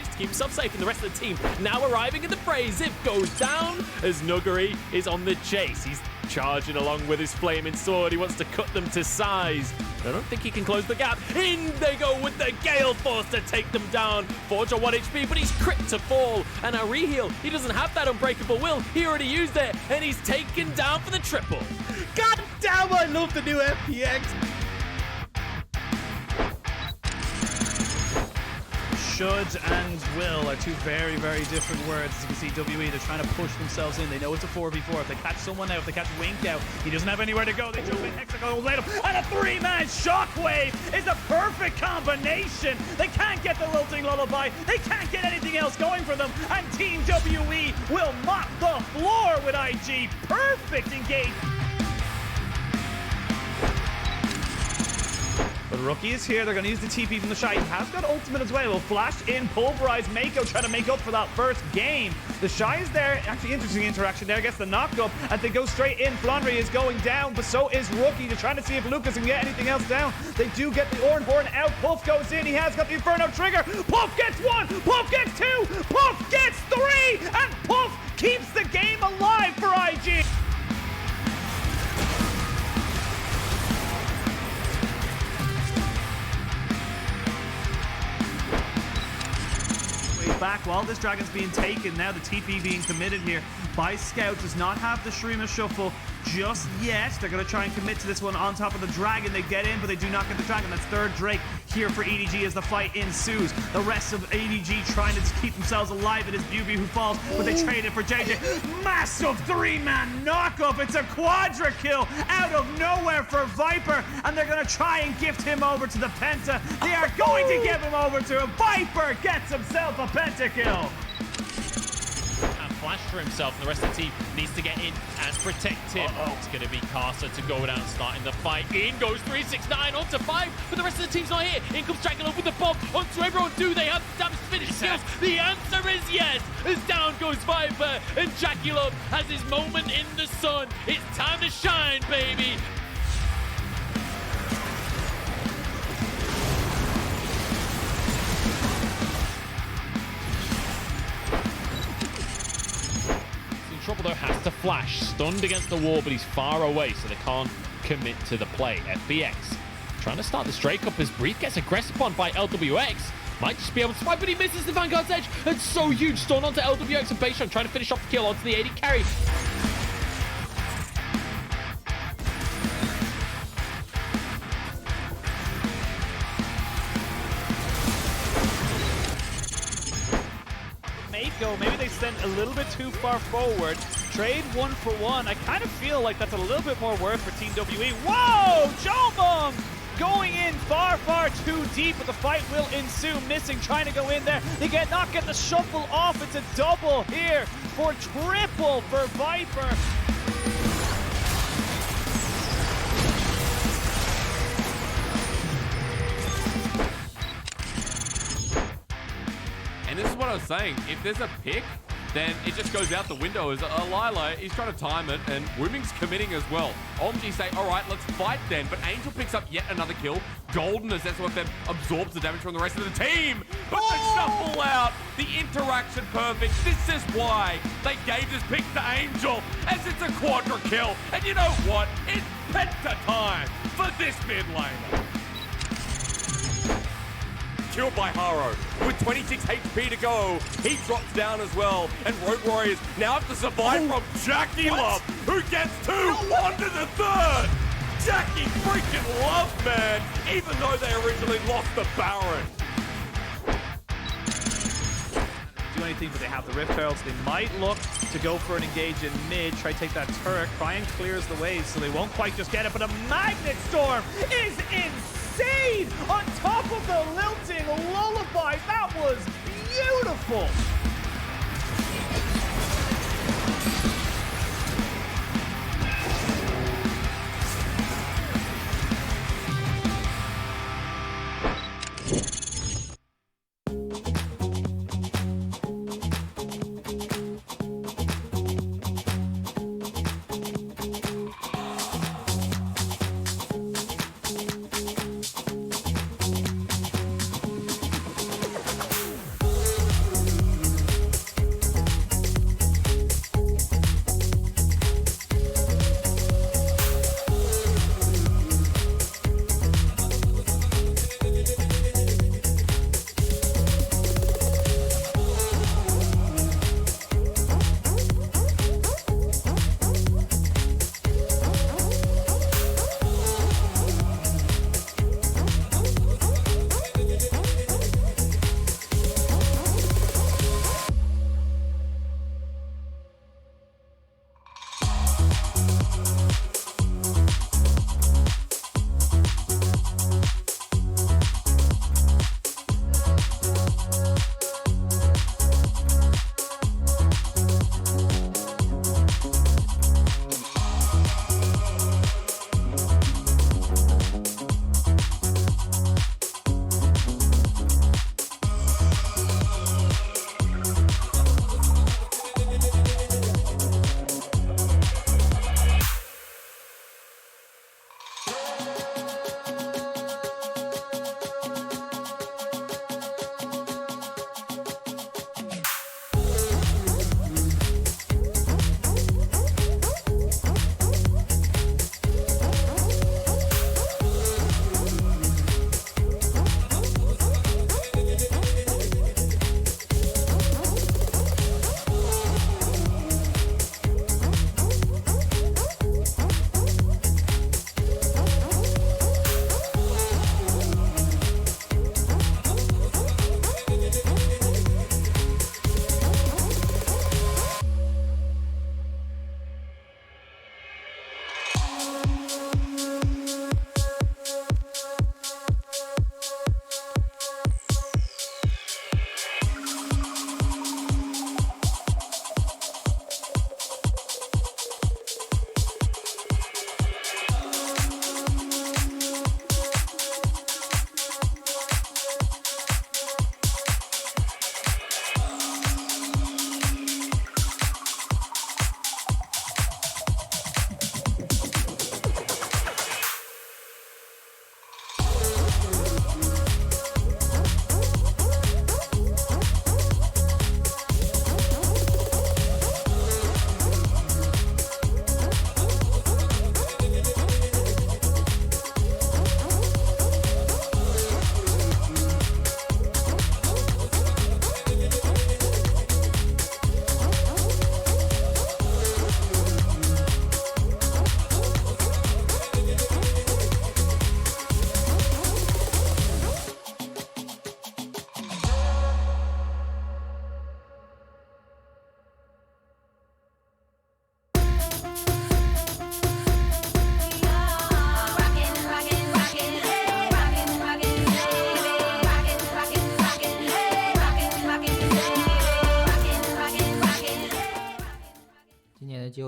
C: To keep himself safe, and the rest of the team now arriving in the fray. Zip goes down as Nuguri is on the chase. He's charging along with his flaming sword. He wants to cut them to size. I don't think he can close the gap. In they go with the Gale Force to take them down. Forge on 1 HP, but he's crit to fall. And a reheal. He doesn't have that unbreakable will. He already used it, and he's taken down for the triple.
D: God damn, I love the new FPX. Should and will are 2 very, very different words. As you can see, WE, they're trying to push themselves in. They know it's a 4v4. If they catch someone out, if they catch Wink out, he doesn't have anywhere to go. They jump in, Hexagon will let him, and a 3-man Shockwave is a perfect combination. They can't get the lilting lullaby. They can't get anything else going for them, and Team WE will mop the floor with IG. Perfect engagement. But Rookie is here. They're going to use the TP from the Shy. He has got ultimate as well. Will flash in, pulverize Mako, trying to make up for that first game. The Shy is there. Actually, interesting interaction there. Gets the knock up, and they go straight in. Flandre is going down, but so is Rookie. They're trying to see if Lucas can get anything else down. They do get the Ornborn out. Puff goes in. He has got the Inferno trigger. Puff gets 1. Puff gets 2. Puff gets 3. And Puff keeps the game alive for IG. Back while this dragon's being taken. Now the TP being committed here by Scout. Does not have the Shrima shuffle just yet. They're going to try and commit to this one on top of the dragon. They get in, but they do not get the dragon. That's third Drake here for EDG as the fight ensues. The rest of EDG trying to keep themselves alive. It is Bubi who falls, but they trade it for JJ. Massive 3-man knockup. It's a quadra kill out of nowhere for Viper, and they're going to try and gift him over to the Penta. They are going to give him over to him. Viper gets himself a Penta kill.
C: flash for himself, and the rest of the team needs to get in and protect him. It's going to be Carcer to go down, starting the fight. In goes 369 onto 5, but the rest of the team's not here. In comes Dracula with the bomb onto everyone. Do they have damage to finish skills? The answer is yes, as down goes Viper, and Dracula has his moment in the sun. It's time to shine, baby. Trouble though, has to flash, stunned against the wall, but he's far away, so they can't commit to the play. FPX trying to start this Drake up as Breathe gets aggressive upon by LWX. Might just be able to survive, but he misses the Vanguard's edge. And so huge stun onto LWX and Baseline trying to finish off the kill onto the AD carry.
D: Maybe they sent a little bit too far forward. Trade 1 for 1. I kind of feel like that's a little bit more worth for Team WE. Whoa! Jomong going in far too deep, but the fight will ensue. Missing, trying to go in there. They not get the shuffle off. It's a double here for triple for Viper.
E: And this is what I was saying. If there's a pick, then it just goes out the window. As Lila, he's trying to time it, and Wooming's committing as well. OMG say, all right, let's fight then. But Angel picks up yet another kill. Golden as SOFM absorbs the damage from the rest of the team. But the shuffle out, the interaction perfect. This is why they gave this pick to Angel, as it's a quadra kill. And you know what? It's penta time for this mid laner. Killed by Haro. With 26 HP to go, he drops down as well. And Rogue Warriors now have to survive from Jackie Love, who gets 2 onto the 3rd. Jackie freaking Love, man, even though they originally lost the Baron.
D: Do anything, but they have the Rift Heralds. They might look to go for an engage in mid, try to take that turret. Crying clears the way, so they won't quite just get it, but a Magnet Storm is insane on top of the lilting lullaby. That was beautiful.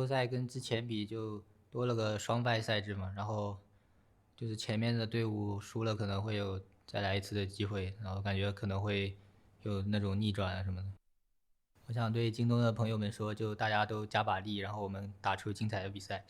F: 周赛跟之前比就多了个双败赛制嘛，然后就是前面的队伍输了可能会有再来一次的机会，然后感觉可能会有那种逆转啊什么的。我想对京东的朋友们说，就大家都加把力，然后我们打出精彩的比赛。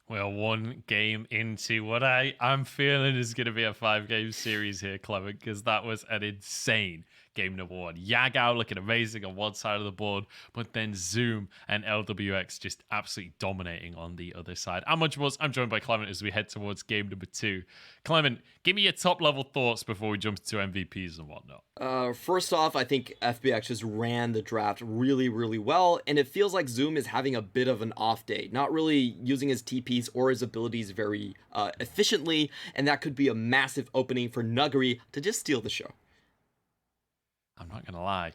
A: We're one game into what I'm feeling is going to be a 5-game series here, Clement, because that was an insane game number 1. Yagao looking amazing on one side of the board, but then Zoom and LWX just absolutely dominating on the other side. I'm joined by Clement as we head towards game number 2. Clement, give me your top-level thoughts before we jump into MVPs and whatnot.
B: First off, I think FPX just ran the draft really, really well, and it feels like Zoom is having a bit of an off day, not really using his TPs or his abilities very efficiently, and that could be a massive opening for Nuggery to just steal the show.
A: I'm not gonna lie,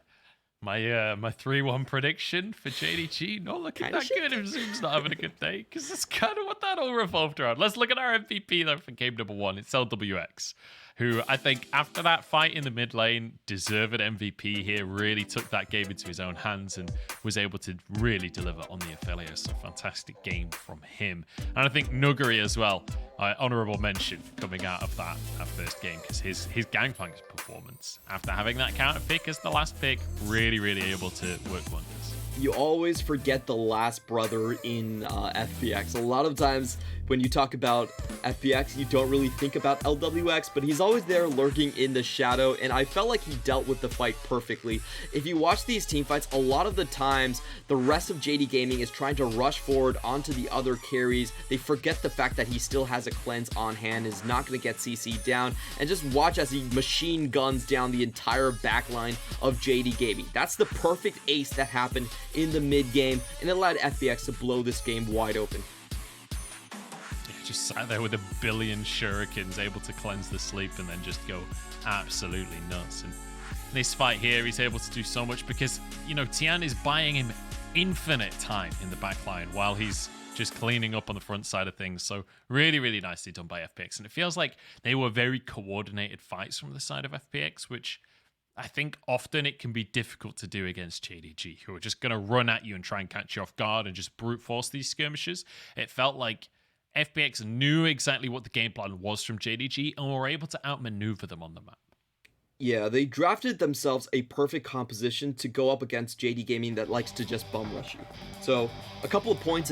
A: my 3-1 prediction for JDG not looking that good if Zoom's not having a good day, because that's kind of what that all revolved around. Let's look at our MVP though for game number 1. It's LWX, who I think after that fight in the mid lane, deserved MVP here, really took that game into his own hands and was able to really deliver on the affiliate. So fantastic game from him. And I think Nuggery as well, honorable mention coming out of that first game, because his Gangplank's performance after having that counter pick as the last pick, really able to work wonders.
B: You always forget the last brother in FPX. A lot of times when you talk about FPX, you don't really think about LWX, but he's always there lurking in the shadow, and I felt like he dealt with the fight perfectly. If you watch these team fights, a lot of the times, the rest of JD Gaming is trying to rush forward onto the other carries. They forget the fact that he still has a cleanse on hand, is not going to get CC'd down, and just watch as he machine guns down the entire backline of JD Gaming. That's the perfect ace that happened in the mid game, and it allowed FPX to blow this game wide open.
A: Just sat there with a billion shurikens, able to cleanse the sleep and then just go absolutely nuts. And this fight here, he's able to do so much because, you know, Tian is buying him infinite time in the backline while he's just cleaning up on the front side of things. So really nicely done by FPX. And it feels like they were very coordinated fights from the side of FPX, which I think often it can be difficult to do against JDG, who are just going to run at you and try and catch you off guard and just brute force these skirmishes. It felt like FPX knew exactly what the game plan was from JDG and were able to outmaneuver them on the map.
B: Yeah, they drafted themselves a perfect composition to go up against JD Gaming that likes to just bum rush you. So, a couple of points is